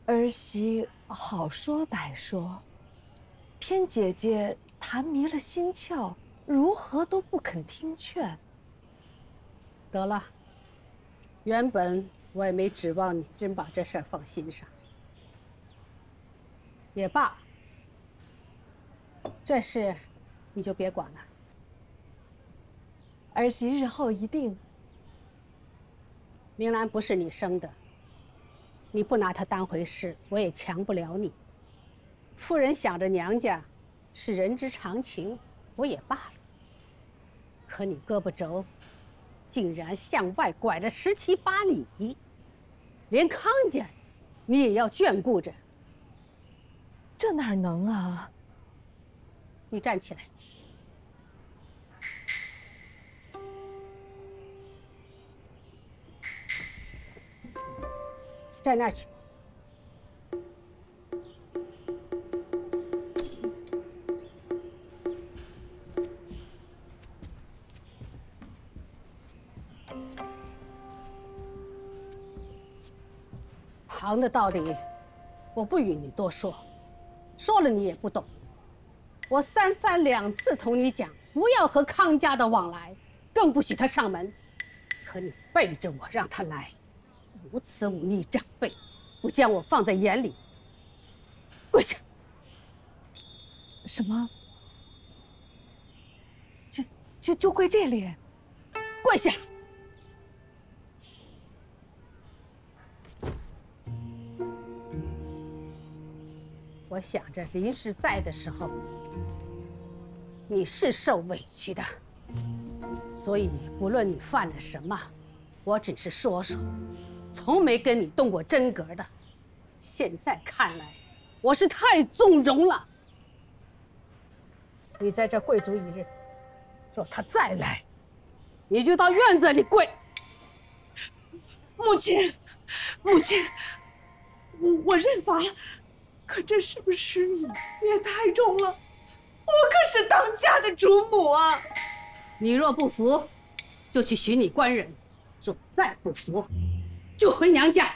儿媳好说歹说，偏姐姐她迷了心窍，如何都不肯听劝。得了，原本我也没指望你真把这事儿放心上。也罢，这事你就别管了。儿媳日后一定。明兰不是你生的，你不拿她当回事，我也强不了你。夫人想着娘家，是人之常情，我也罢了。可你胳膊肘，竟然向外拐了17、8里，连康家，你也要眷顾着。这哪能啊！你站起来。站那儿去。行的道理，我不与你多说，说了你也不懂。我3番2次同你讲，不要和康家的往来，更不许他上门。可你背着我让他来，如此忤逆长辈，不将我放在眼里。跪下！什么？就跪这里？跪下！我想着林氏在的时候，你是受委屈的，所以不论你犯了什么，我只是说说，从没跟你动过真格的。现在看来，我是太纵容了。你在这跪足1日，若他再来，你就到院子里跪。母亲，母亲，我认罚。可这是不是也太重了？我可是当家的主母啊！你若不服，就去寻你官人；若再不服，就回娘家。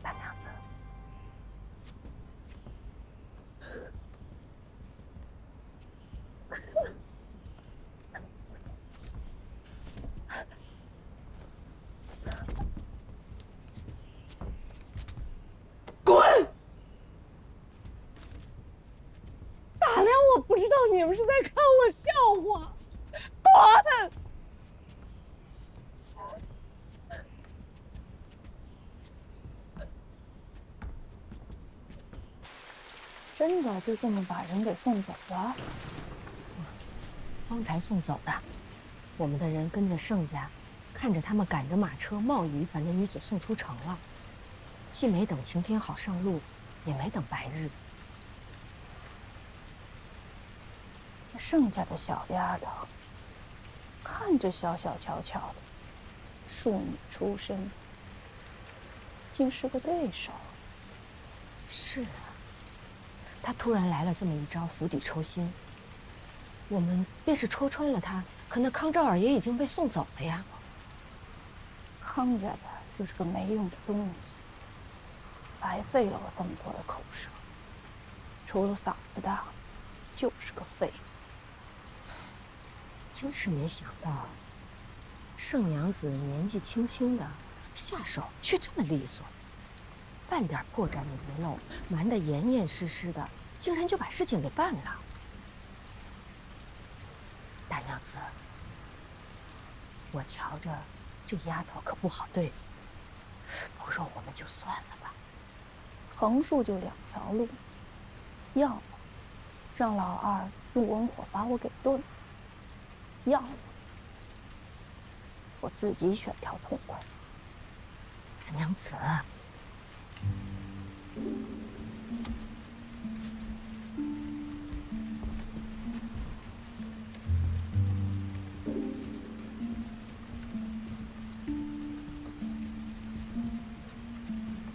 大娘子，滚！大梁，我不知道你们是在看我笑话。滚！真的就这么把人给送走了？方才送走的。我们的人跟着盛家，看着他们赶着马车冒雨把那女子送出城了，既没等晴天好上路，也没等白日。这盛家的小丫头，看着小小巧巧的，庶女出身，竟是个对手。是啊，他突然来了这么一招釜底抽薪，我们便是戳穿了他，可那康昭尔也已经被送走了呀。康家的就是个没用的东西，白费了我这么多的口舌，除了嗓子大，就是个废物。真是没想到，盛娘子年纪轻轻的，下手却这么利索，半点破绽也没露，瞒得严严实实的，竟然就把事情给办了。大娘子，我瞧着这丫头可不好对付，不如我们就算了吧。横竖就两条路，要么让老二用文火把我给炖了，要么我自己选条痛快。大娘子，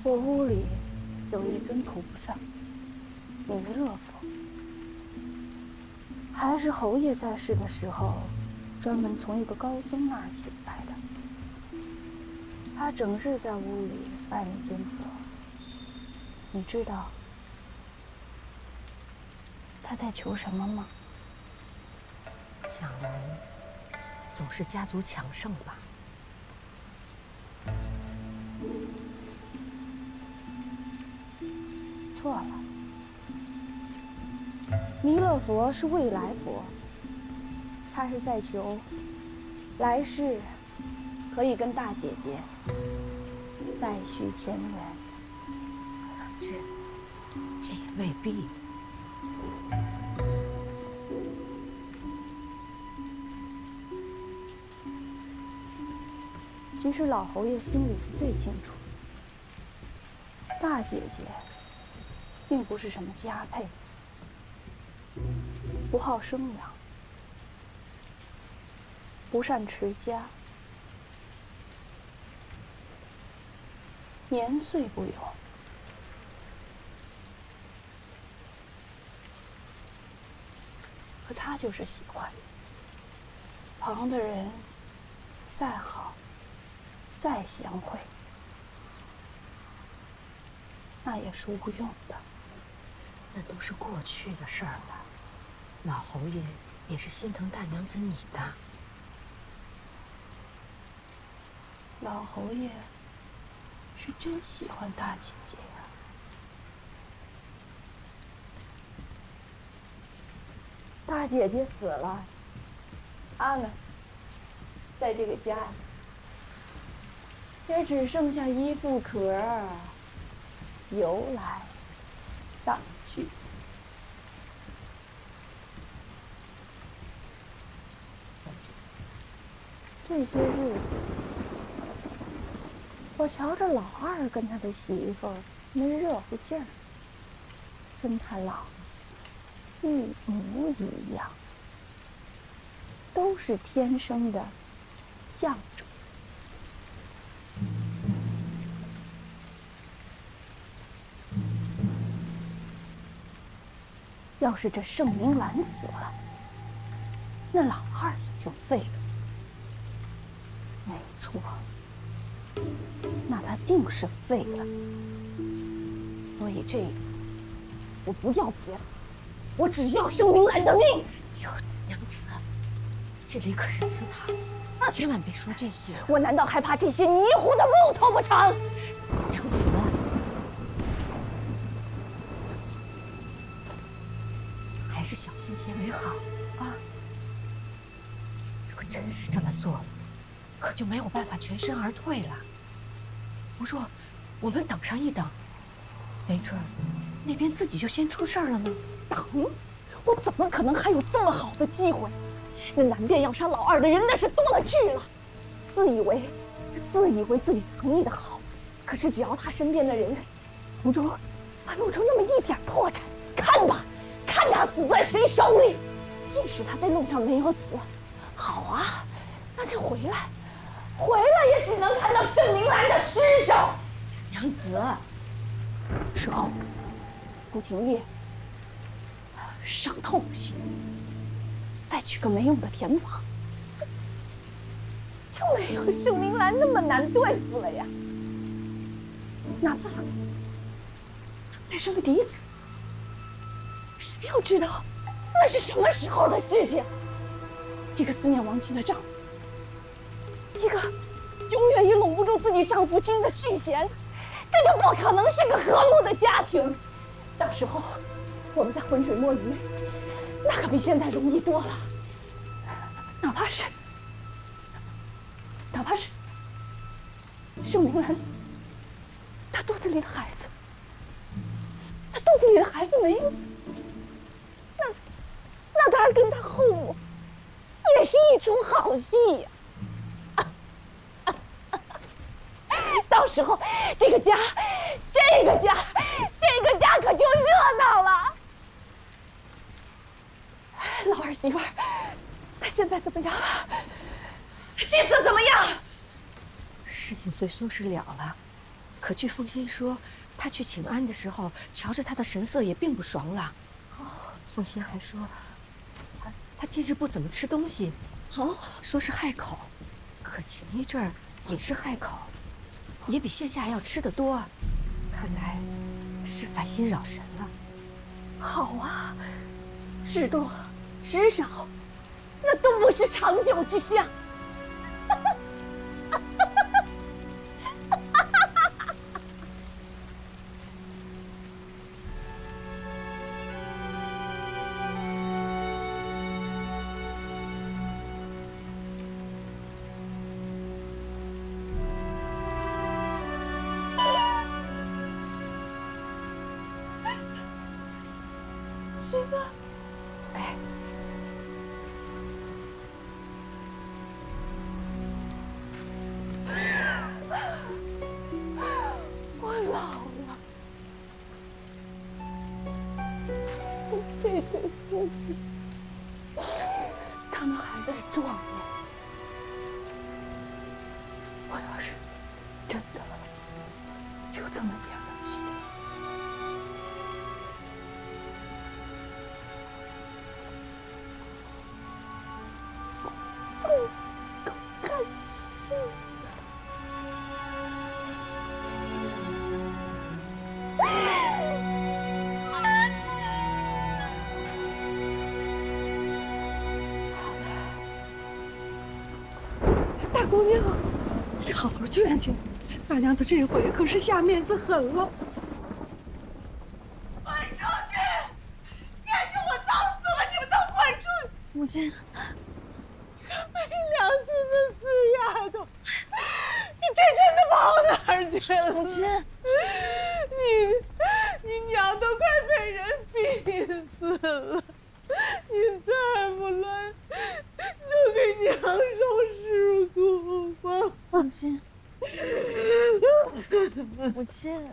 我屋里有一尊菩萨，弥勒佛，还是侯爷在世的时候，专门从一个高僧那儿请来的。他整日在屋里拜那尊佛，你知道他在求什么吗？想来总是家族强盛吧。错了，弥勒佛是未来佛，他是在求来世可以跟大姐姐再续前缘。这也未必。其实老侯爷心里是最清楚，大姐姐并不是什么佳配，不好生养，不善持家，年岁不永。可他就是喜欢，旁的人再好再贤惠，那也是无用的。那都是过去的事儿了。老侯爷也是心疼大娘子你的。老侯爷是真喜欢大姐姐呀。大姐姐死了，他呢，在这个家里也只剩下一副壳儿，游来荡去。这些日子，我瞧着老二跟他的媳妇儿那热乎劲儿，跟他老子一模一样，都是天生的犟种。要是这盛明兰死了，那老二也就废了。没错，那他定是废了。所以这一次，我不要别的，我只要盛明兰的命。哟，娘子，这里可是祠堂，那千万别说这些。我难道还怕这些泥糊的木头不成？娘子，还是小心些为好啊！如果真是这么做了，可就没有办法全身而退了。不若我们等上一等，没准那边自己就先出事儿了呢。等？我怎么可能还有这么好的机会？那南边要杀老二的人那是多了去了，自以为自己藏匿的好，可是只要他身边的人从中露出那么一点破绽，看吧，看他死在谁手里。即使他在路上没有死，好啊，那就回来也只能看到盛明兰的尸首。娘子，事后，顾廷烈伤透了心，再娶个没用的田房，就没有盛明兰那么难对付了呀。哪怕再生个嫡子，谁又知道那是什么时候的事情？一个思念亡妻的丈夫，一个永远也拢不住自己丈夫心的续弦，这就不可能是个和睦的家庭。到时候我们在浑水摸鱼，那可比现在容易多了。哪怕是盛明兰，她肚子里的孩子没有死，那她跟她后母也是一出好戏呀。到时候这个家可就热闹了。老儿媳妇儿，她现在怎么样了？她祭祀怎么样？事情虽收拾了了，可据凤仙说，她去请安的时候，瞧着她的神色也并不爽朗。凤仙还说，她近日不怎么吃东西，说是害口，可前一阵儿也是害口，也比现下要吃得多，看来是烦心扰神了。好啊，事多时少，那都不是长久之相。亲啊，哎，我老了，我这对父母，他们还在壮年。我要是真的就这么年了去，怎么甘心？大姑娘，你好好劝劝，大娘子这回可是下面子狠了。滚出去！撵着我早死了，你们都滚出去！母亲，没良心的死丫头，你这真的跑哪儿去了？母亲，你娘都快被人逼死了，你再不来，就给娘受尸骨吧。母亲，母亲，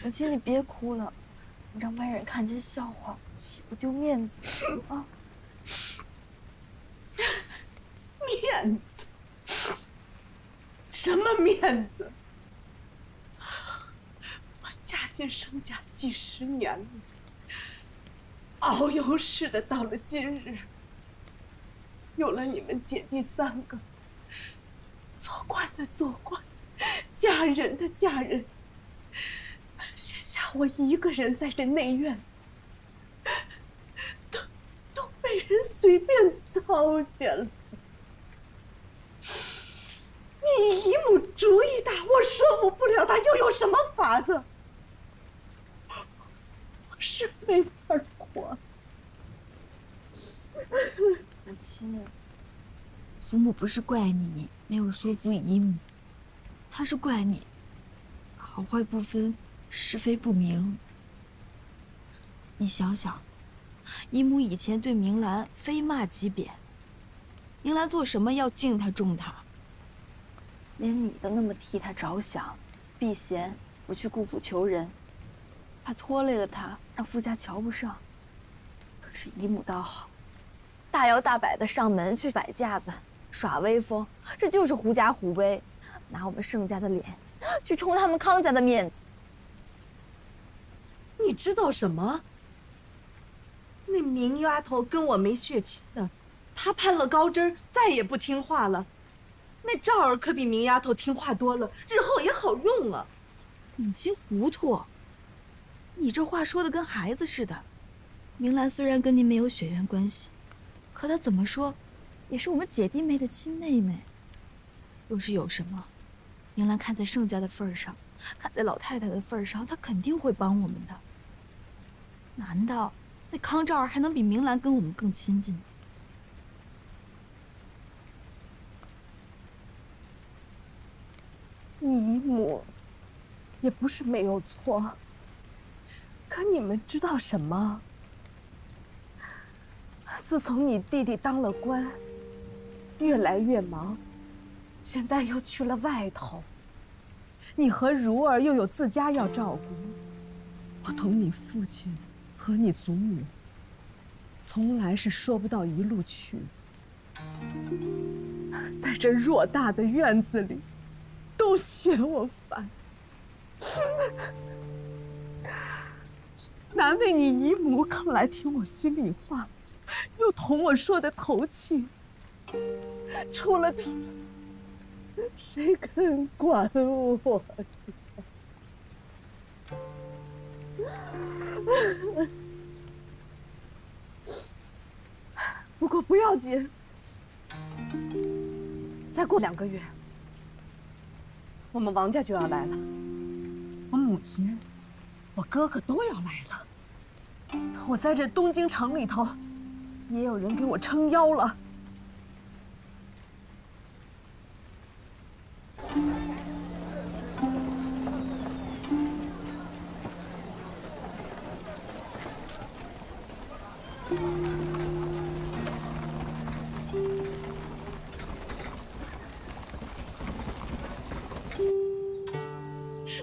母亲，你别哭了，让外人看见笑话，岂不丢面子啊？面子？什么面子？我嫁进盛家几十年了，遨游似的到了今日，有了你们姐弟三个，做官的做官，嫁人的嫁人，现下我一个人在这内院，都被人随便糟践了。你姨母主意大，我说服不了她，又有什么法子？我是没法活。母亲，祖母不是怪你没有说服姨母，她是怪你好坏不分，是非不明。你想想，姨母以前对明兰非骂即贬，明兰做什么要敬她重她，连你都那么替她着想，避嫌不去顾府求人，怕拖累了她，让夫家瞧不上。可是姨母倒好，大摇大摆的上门去摆架子，耍威风，这就是狐假虎威，拿我们盛家的脸去冲他们康家的面子。你知道什么？那明丫头跟我没血亲的，她攀了高枝儿，再也不听话了。那赵儿可比明丫头听话多了，日后也好用啊。母亲糊涂，你这话说的跟孩子似的。明兰虽然跟您没有血缘关系，可她怎么说，也是我们姐弟妹的亲妹妹。若是有什么，明兰看在盛家的份上，看在老太太的份上，她肯定会帮我们的。难道那康赵儿还能比明兰跟我们更亲近？你姨母也不是没有错，可你们知道什么？自从你弟弟当了官，越来越忙，现在又去了外头，你和如儿又有自家要照顾，我同你父亲和你祖母，从来是说不到一路去。在这偌大的院子里，都嫌我烦，难为你姨母肯来听我心里话，又同我说的投气。除了她，谁肯管我？不过不要紧，再过2个月，我们王家就要来了，我母亲、我哥哥都要来了。我在这东京城里头，也有人给我撑腰了。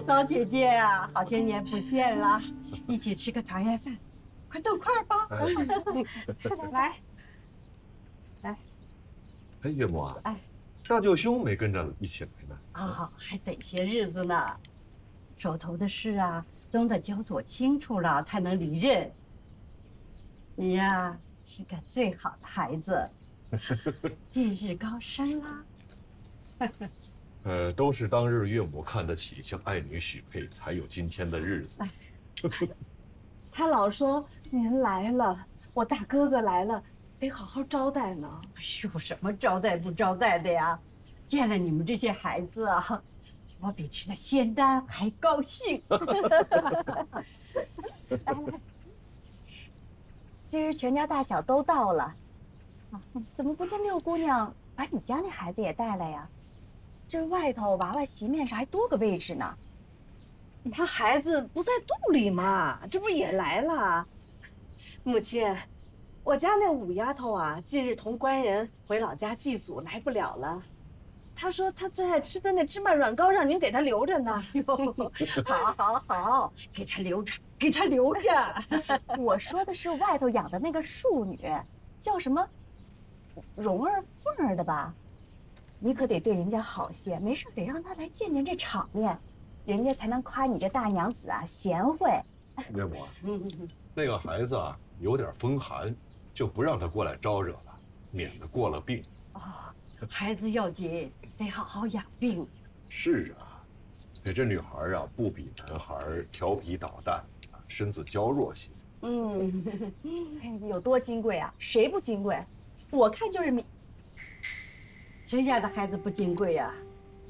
老姐姐呀，好些年不见了，一起吃个团圆饭，快动筷吧！来，哎，岳母啊，哎，大舅兄没跟着一起来呢。啊，还得些日子呢，手头的事啊，总得交妥清楚了才能离任。你呀，是个最好的孩子，近日高升啦。都是当日岳母看得起，将爱女许配，才有今天的日子。他老说您来了，我大哥哥来了，得好好招待呢。有什么招待不招待的呀？见了你们这些孩子啊，我比吃了仙丹还高兴。来，今儿全家大小都到了，怎么不见六姑娘把你家那孩子也带来呀？这外头娃娃席面上还多个位置呢。他孩子不在肚里吗？这不也来了？母亲，我家那五丫头啊，近日同官人回老家祭祖，来不了了。她说她最爱吃的那芝麻软糕，让您给她留着呢。好，给她留着，给她留着。我说的是外头养的那个庶女，叫什么蓉儿、凤儿的吧？你可得对人家好些，没事得让她来见见这场面，人家才能夸你这大娘子啊贤惠。岳母啊，那个孩子啊有点风寒，就不让他过来招惹了，免得过了病。哦，孩子要紧，得好好养病。是啊，这女孩啊不比男孩调皮捣蛋，身子娇弱些。有多金贵啊？谁不金贵？我看就是谁家的孩子不金贵呀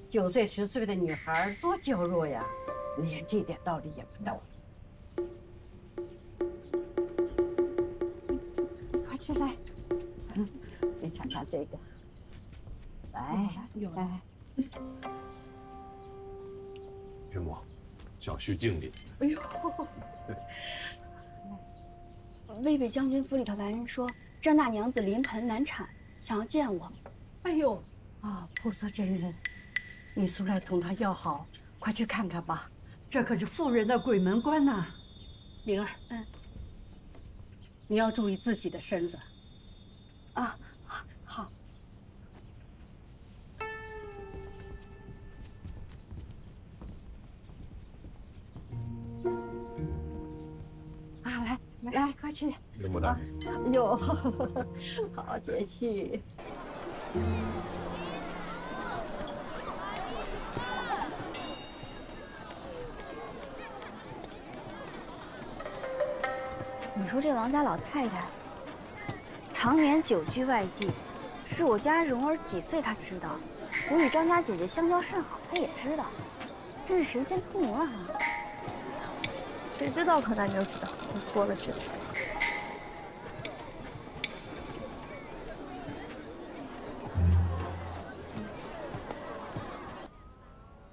？9岁10岁的女孩多娇弱呀，连这点道理也不懂。快吃来，你尝尝这个。来，来。岳母，小婿敬你。哎呦，渭北将军府里头来人说，张大娘子临盆难产，想要见我。哎呦，啊，菩萨真人，你速来同她要好，快去看看吧，这可是妇人的鬼门关呐。明儿，你要注意自己的身子。啊，好。啊，来，快吃。林牡丹，哎呦，好解气。你说这王家老太太，常年久居外地，是我家蓉儿几岁她知道，我与张家姐姐相交甚好，她也知道，真是神仙通灵啊！谁知道可咱就知道，你说的是。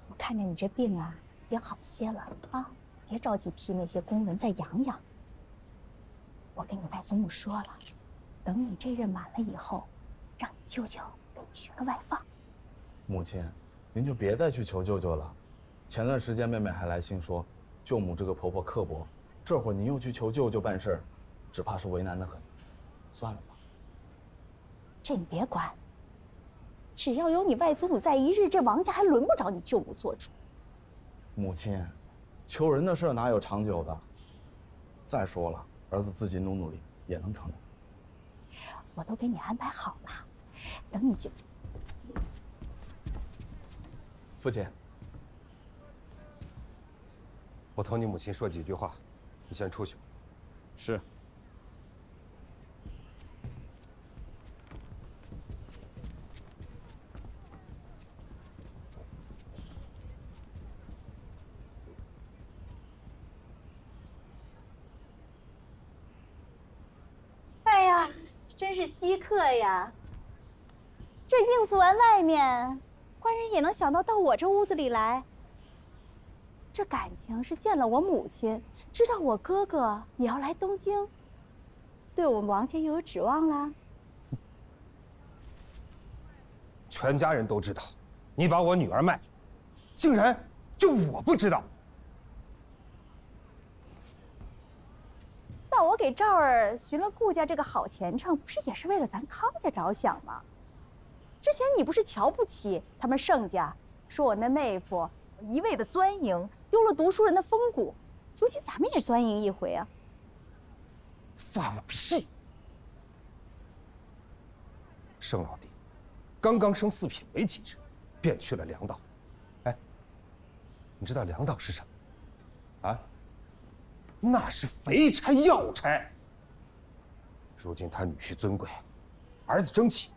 我看着你这病啊也好些了啊，别着急批那些公文，再养养。我跟你外祖母说了，等你这任满了以后，让你舅舅给你学个外放。母亲，您就别再去求舅舅了。前段时间妹妹还来信说，舅母这个婆婆刻薄，这会儿您又去求舅舅办事儿，只怕是为难得很。算了吧。这你别管，只要有你外祖母在一日，这王家还轮不着你舅母做主。母亲，求人的事哪有长久的？再说了，儿子自己努力也能成的。我都给你安排好了，等你舅。父亲，我同你母亲说几句话，你先出去。是。哎呀，真是稀客呀！这应付完外面，官人也能想到我这屋子里来。这感情是见了我母亲，知道我哥哥也要来东京，对我们王家又有指望啦。全家人都知道，你把我女儿卖了，竟然就我不知道。那我给赵儿寻了顾家这个好前程，不是也是为了咱康家着想吗？之前你不是瞧不起他们盛家，说我那妹夫一味的钻营，丢了读书人的风骨，如今咱们也钻营一回啊！放屁！盛老弟刚刚升4品没几日，便去了粮道。哎，你知道粮道是什么？啊？那是肥差要差。如今他女婿尊贵，儿子争气，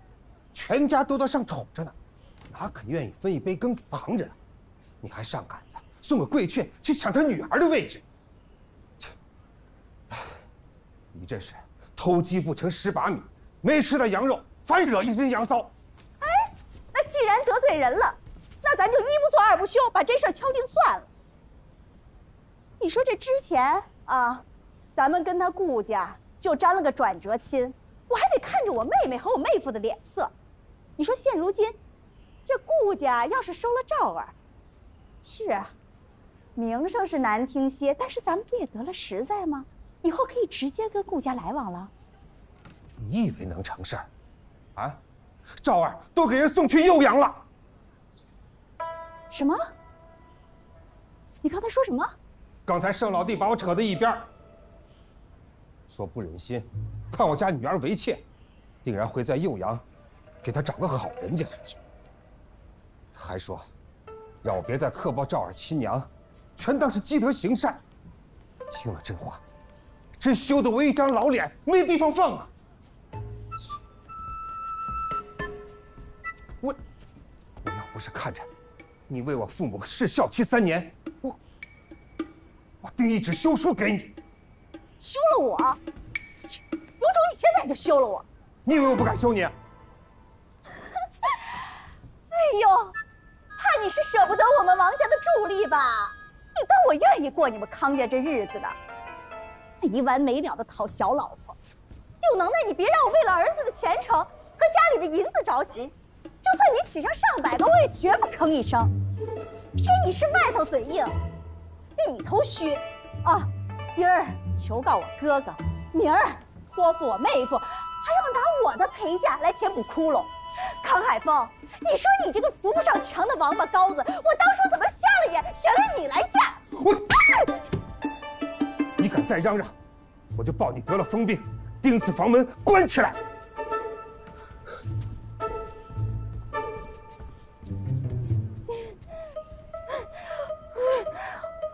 全家都在上宠着呢，哪肯愿意分一杯羹给旁人啊？你还上杆子送个贵妾去抢他女儿的位置？切！你这是偷鸡不成蚀把米，没吃的羊肉反惹一身羊骚。哎，那既然得罪人了，那咱就一不做二不休，把这事儿敲定算了。你说这之前啊，咱们跟他顾家就沾了个转折亲，我还得看着我妹妹和我妹夫的脸色。你说现如今，这顾家要是收了赵儿，是啊，名声是难听些，但是咱们不也得了实在吗？以后可以直接跟顾家来往了。你以为能成事儿？啊，赵儿都给人送去幼养了。什么？你刚才说什么？刚才盛老弟把我扯到一边，说不忍心看我家女儿为妾，定然会在幼阳给她找个好人家。还说让我别再刻薄赵儿亲娘，全当是积德行善。听了这话，真羞得我一张老脸没地方放啊！我要不是看着你为我父母侍孝期3年，我定一纸休书给你。休了我？有种你现在就休了我！你以为我不敢休你？哎呦，怕你是舍不得我们王家的助力吧？你当我愿意过你们康家这日子的？没完没了的讨小老婆，有能耐你别让我为了儿子的前程和家里的银子着急，就算你娶上100个，我也绝不吭一声。偏你是外头嘴硬，里头虚啊！今儿求告我哥哥，明儿托付我妹夫，还要拿我的陪嫁来填补窟窿。康海峰，你说你这个扶不上墙的王八羔子，我当初怎么瞎了眼选了你来嫁？你敢再嚷嚷，我就报你得了疯病，钉死房门，关起来！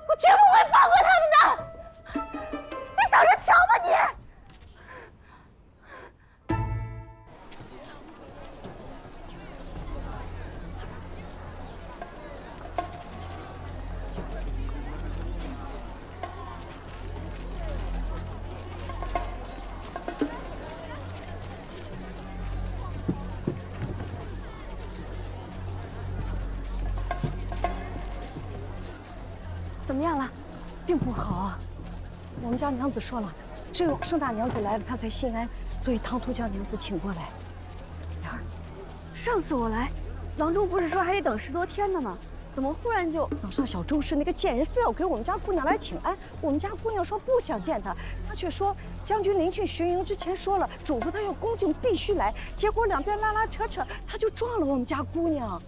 我绝不会放过他们的！你等着瞧吧你！怎么样了？并不好啊。我们家娘子说了，只有盛大娘子来了，她才心安，所以唐突叫娘子请过来。然而，上次我来，郎中不是说还得等10多天呢吗？怎么忽然就……早上小周氏那个贱人非要给我们家姑娘来请安，我们家姑娘说不想见她，她却说将军临去巡营之前说了，嘱咐她要恭敬必须来，结果两边拉拉扯扯，她就撞了我们家姑娘。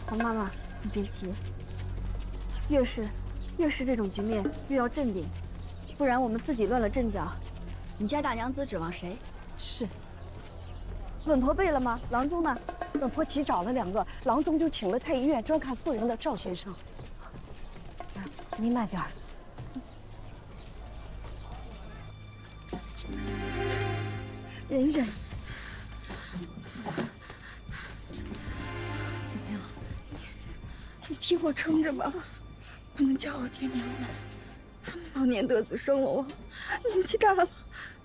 黄妈妈，你别急。越是这种局面，越要镇定，不然我们自己乱了阵脚。你家大娘子指望谁？是。稳婆备了吗？郎中呢？稳婆急找了2个，郎中就请了太医院专看妇人的赵先生。您慢点儿。忍忍。怎么样？你替我撑着吧。不能叫我爹娘们，他们老年得子生了我，年纪大了，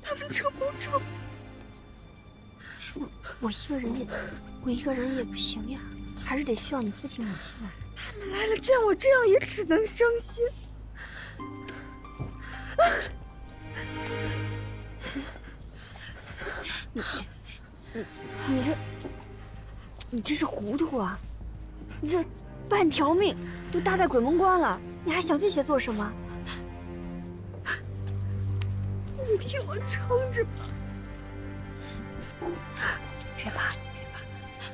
他们撑不住。我一个人也不行呀，还是得需要你父亲母亲来。他们来了，见我这样也只能伤心。你这是糊涂啊！你这半条命都搭在鬼门关了，你还想这些做什么？你替我撑着吧！别怕，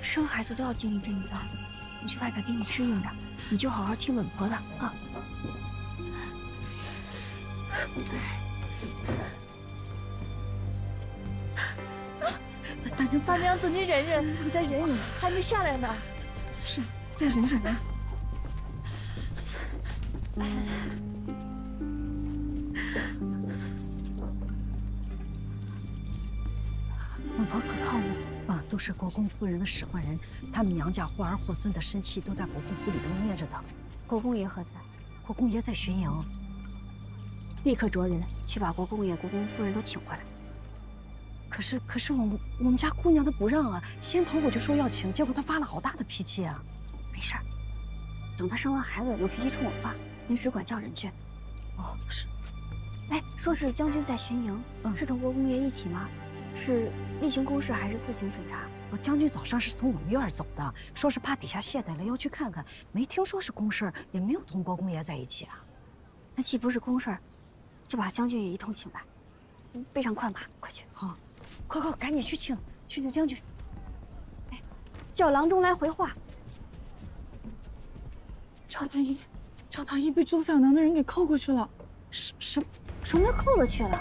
生孩子都要经历这一遭。你去外边给你吃硬的，你就好好听稳婆的啊。大娘子，你忍忍，你再忍忍，还没下来呢。是，再忍忍啊。稳婆可靠吗？啊，都是国公夫人的使唤人，他们娘家或儿或孙的身契都在国公府里头捏着的。国公爷何在？国公爷在巡营。立刻着人去把国公爷、国公夫人都请回来。可是我们家姑娘她不让啊！先头我就说要请，结果她发了好大的脾气啊！没事儿，等她生完孩子有脾气冲我发，您只管叫人去。哦，是。哎，说是将军在巡营，是同国公爷一起吗？是例行公事还是自行审查？将军早上是从我们院走的，说是怕底下懈怠了要去看看，没听说是公事，也没有同国公爷在一起啊。那既不是公事，就把将军也一同请来，备上快马，快去。好。快，赶紧去请将军！哎，叫郎中来回话。赵太医被周小娘的人给扣过去了。什么叫扣了去了？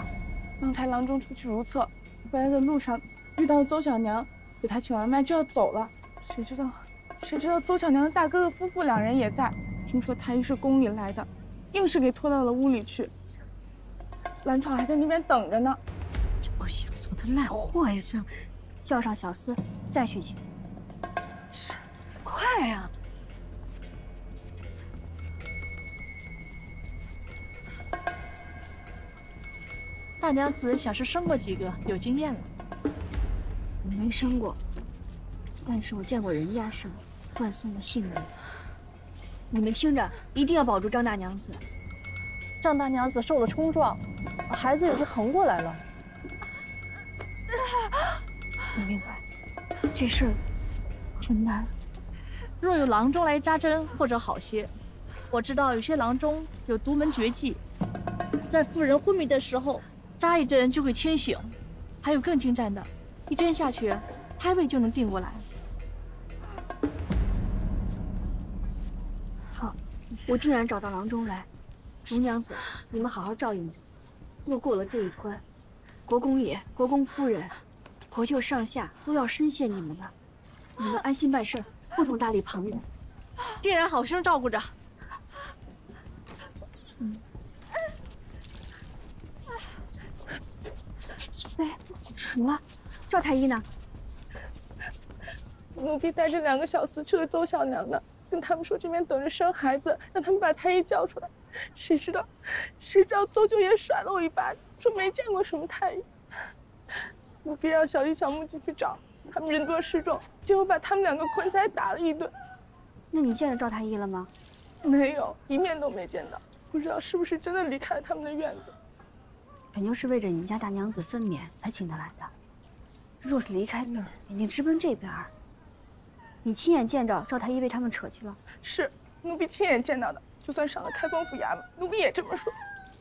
刚才郎中出去如厕，回来的路上遇到邹小娘，给他请完脉就要走了。谁知道邹小娘的大哥哥夫妇2人也在，听说太医是宫里来的，硬是给拖到了屋里去。兰草还在那边等着呢。我想做的烂货呀！这叫上小厮再去请。是，快啊！大娘子小时生过几个，有经验了。我没生过，但是我见过人家生，断送了性命。你们听着，一定要保住张大娘子。张大娘子受了冲撞，孩子也是横过来了。我明白，这事儿真难。若有郎中来扎针，或者好些。我知道有些郎中有独门绝技，在妇人昏迷的时候扎一针就会清醒。还有更精湛的，一针下去，胎位就能定过来。好，我定然找到郎中来。龙娘子，你们好好照应着。若过了这一关，国公爷、国公夫人、国舅上下都要深谢你们的。你们安心办事，不同搭理旁人。定然好生照顾着。哎，怎么了？赵太医呢？奴婢带着2个小厮去了邹小娘那，跟他们说这边等着生孩子，让他们把太医叫出来。谁知道邹舅爷甩了我一巴掌，说没见过什么太医。奴婢让小弟小木继续找，他们人多势众，结果把他们2个捆起来打了一顿。那你见着赵太医了吗？没有，一面都没见到，不知道是不是真的离开了他们的院子。本就是为着你们家大娘子分娩才请他来的，若是离开那儿，肯定直奔这边。你亲眼见着赵太医被他们扯去了？是，奴婢亲眼见到的。就算上了开封府衙门，奴婢也这么说。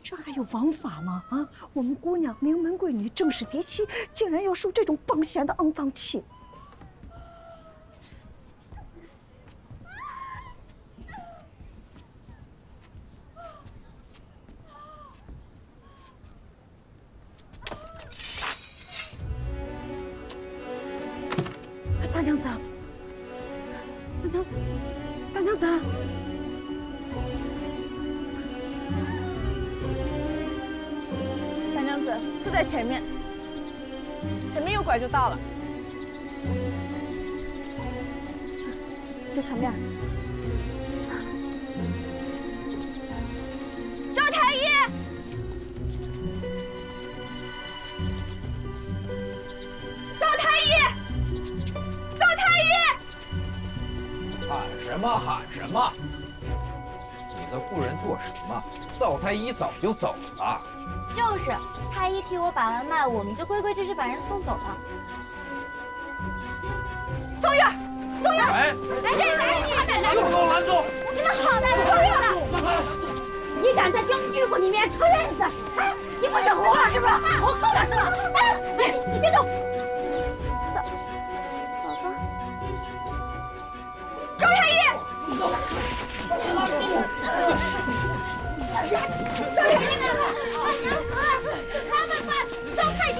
这还有王法吗？啊，我们姑娘名门贵女，正是嫡妻，竟然要受这种绑闲的肮脏气！大娘子，大娘子，大娘子！大娘子就在前面，前面右拐就到了。就前面。赵太医，赵太医，赵太医！喊什么喊什么？你的妇人做什么？赵太医早就走了。就是，太医替我把完脉，我们就规规矩矩把人送走了。邹月，邹月，哎，这是你！拦住！给我拦住！你们好大的邹月！你敢在军府里面扯院子？哎，你不是活了是不是？活够了是吧？哎，你先走。嫂子，赵太医。赵太医呢？大娘子，是他们吧？赵太医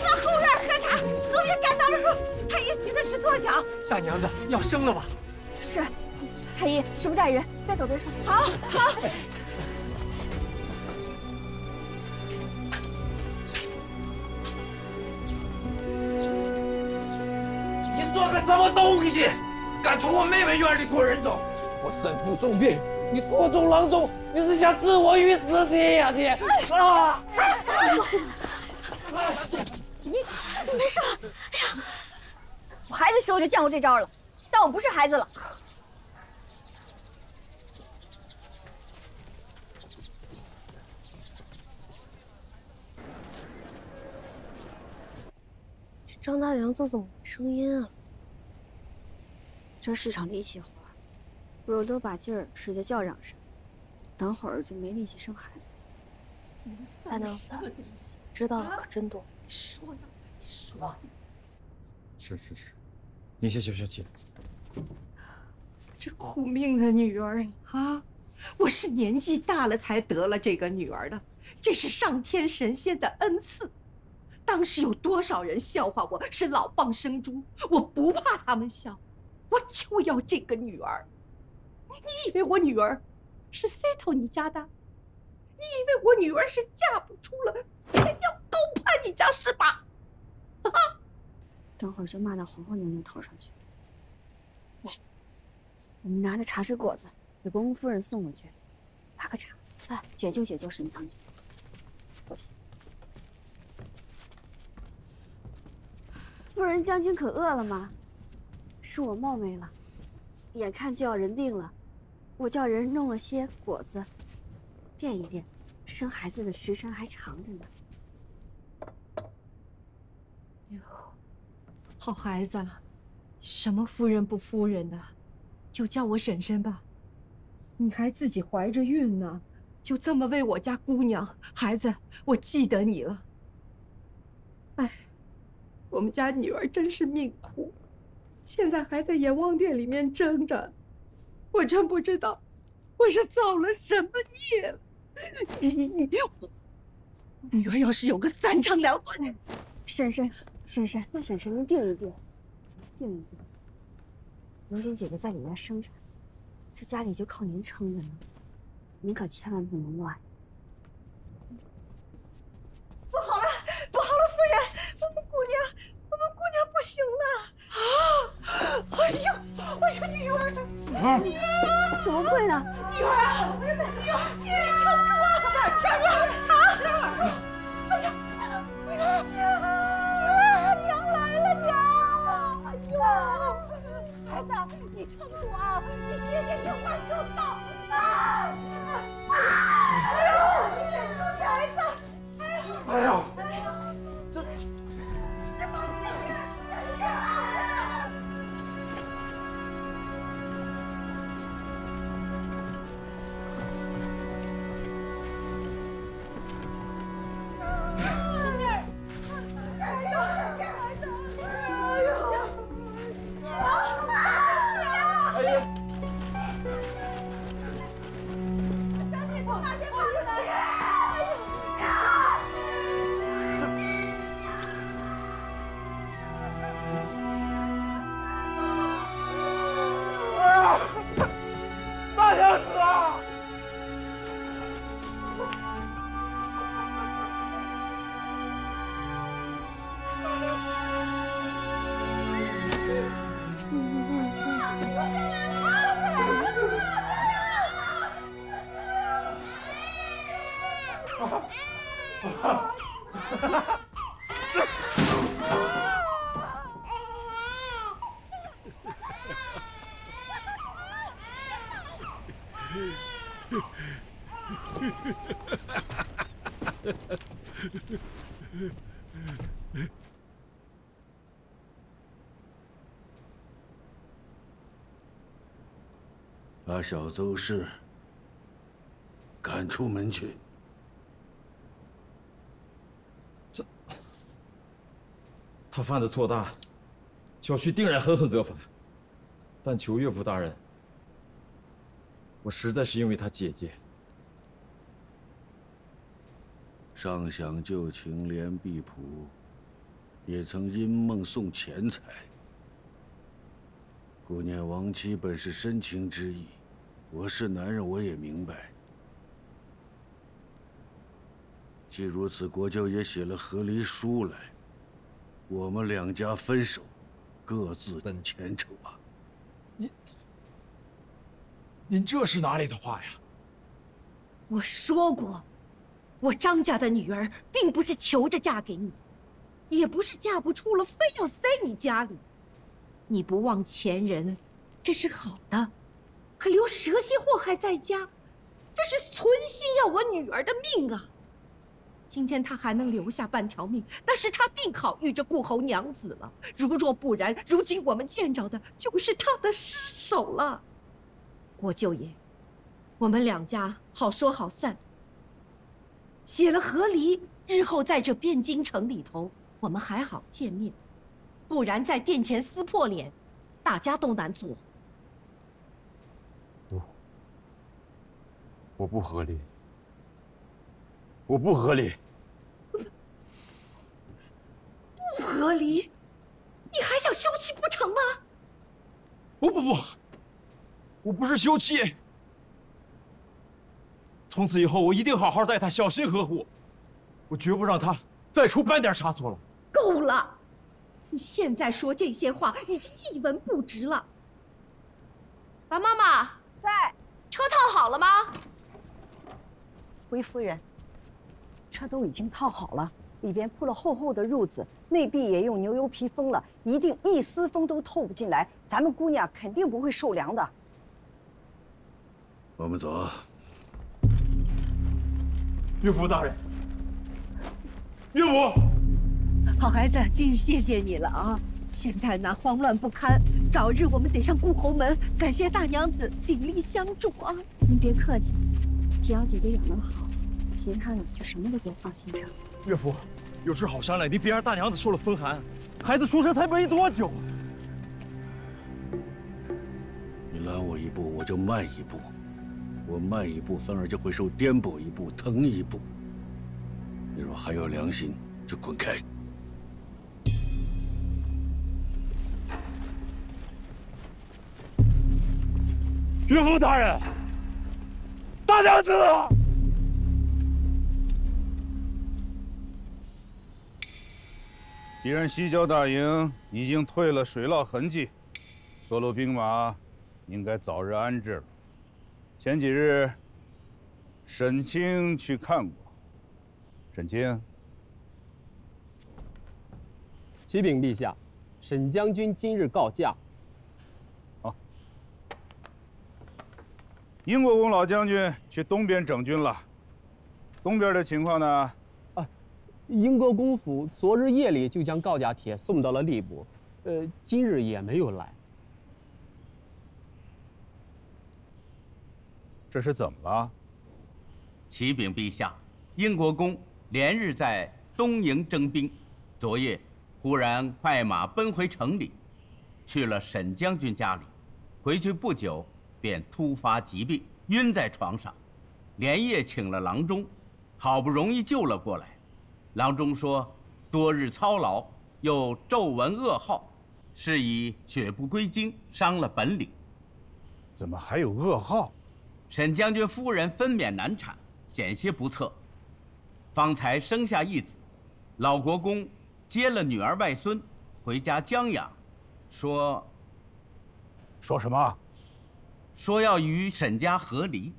在后院喝茶，奴婢赶到的时候，太医急得直跺脚。大娘子要生了吧？是，太医，时不待人，别走别说。好，好。你做个什么东西？敢从我妹妹院里拖人走？我身负重病，你拖走郎中，你是想置我于死地呀你！啊！你没事吧？哎呀，我孩子时候就见过这招了，但我不是孩子了。张大娘子怎么没声音啊？这是场力气活，若多把劲儿使在叫嚷上，等会儿就没力气生孩子。大娘子，知道的可真多。说呢，说。是，你先休息。这苦命的女儿啊！我是年纪大了才得了这个女儿的，这是上天神仙的恩赐。当时有多少人笑话我是老蚌生珠，我不怕他们笑，我就要这个女儿。你以为我女儿是塞头你家的？你以为我女儿是嫁不出了，偏要高攀你家是吧？啊！等会儿就骂到皇后娘娘头上去。来，我们拿着茶水果子给国公夫人送过去，拿个茶，来解救解救沈将军。夫人将军可饿了吗？是我冒昧了，眼看就要人定了，我叫人弄了些果子，垫一垫，生孩子的时辰还长着呢。哟，好孩子，什么夫人不夫人的，就叫我婶婶吧。你还自己怀着孕呢，就这么为我家姑娘孩子，我记得你了。哎，我们家女儿真是命苦，现在还在阎王殿里面挣着，我真不知道我是造了什么孽了。女儿要是有个3长2短，婶婶，您定一定，定一定。荣军姐姐在里面生着，这家里就靠您撑着呢，您可千万不能乱。不好了，不好了，夫人，我们姑娘不行了！啊！哎呦，女儿的，女儿，怎么会呢？女儿啊，女儿，撑住啊！婶儿，哎呀，女儿，娘来了，娘！哎呦，孩子，你撑住啊！你爹爹就快做不到啊！哎呦，你忍住，孩子！哎呦，这什么劲儿？把小邹氏赶出门去。他犯的错大，小婿定然狠狠责罚。但求岳父大人，我实在是因为他姐姐。上想旧情怜婢仆，也曾因梦送钱财。顾念亡妻本是深情之意，我是男人，我也明白。既如此，国舅也写了和离书来，我们两家分手，各自奔前程吧。您这是哪里的话呀？我说过，我张家的女儿并不是求着嫁给你，也不是嫁不出了非要塞你家里。你不忘前人，这是好的，可留蛇蝎祸害在家，这是存心要我女儿的命啊！今天她还能留下半条命，那是她病好遇着顾侯娘子了。如若不然，如今我们见着的就是她的尸首了。国舅爷，我们两家好说好散。写了和离，日后在这汴京城里头，我们还好见面。不然在殿前撕破脸，大家都难做。我不和离，我不和离。不和离？你还想休妻不成吗？不，我不是休妻。从此以后，我一定好好待她，小心呵护。我绝不让她再出半点差错了。够了！你现在说这些话已经一文不值了。王妈妈在，车套好了吗？回夫人，车都已经套好了，里边铺了厚厚的褥子，内壁也用牛油皮封了，一定一丝风都透不进来。咱们姑娘肯定不会受凉的。我们走。岳父大人，岳母，好孩子，今日谢谢你了啊！现在呢慌乱不堪，早日我们得上顾侯门，感谢大娘子鼎力相助啊！您别客气，只要姐姐养得好，其他的就什么都别放心上。岳父，有事好商量，你别让大娘子受了风寒。孩子出生才没多久。你拦我一步，我就迈一步；我迈一步，反而就会受颠簸一步，疼一步。你若还有良心，就滚开！岳父大人，大娘子！既然西郊大营已经退了水涝痕迹，各路兵马应该早日安置了。前几日，沈清去看过。沈清，启禀陛下，沈将军今日告假。好。英国公老将军去东边整军了。东边的情况呢？英国公府昨日夜里就将告假帖送到了吏部，今日也没有来。这是怎么了？启禀陛下，英国公连日在东营征兵，昨夜忽然快马奔回城里，去了沈将军家里，回去不久便突发疾病，晕在床上，连夜请了郎中，好不容易救了过来。郎中说，多日操劳，又皱纹噩耗，是以血不归经，伤了本领。怎么还有噩耗？沈将军夫人分娩难产，险些不测，方才生下一子。老国公接了女儿外孙，回家将养，说什么？说要与沈家和离。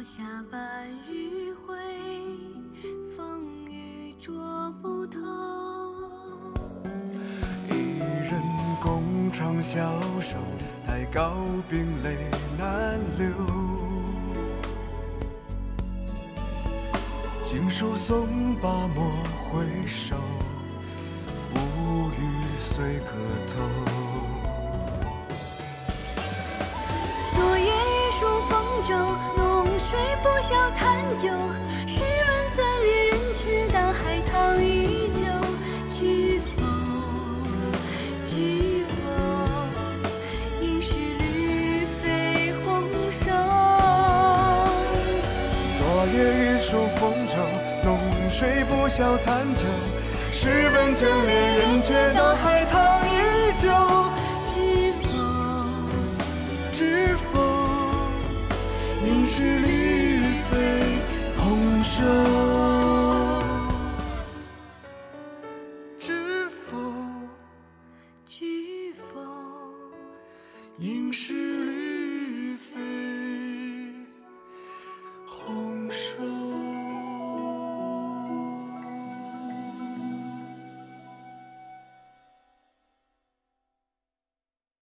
下半日晖，风雨捉不透。一人共长消瘦，太高冰泪难流。经书诵罢莫回首，无语随客头。昨夜一书风骤。水不消残酒，试问钻猎人却道海棠依旧。知否，知否，应是绿肥红瘦。昨夜一书风骤，浓水不消残酒。试问卷猎人却道海棠依旧。知否，知否，应是绿肥红瘦。知否，知否，应是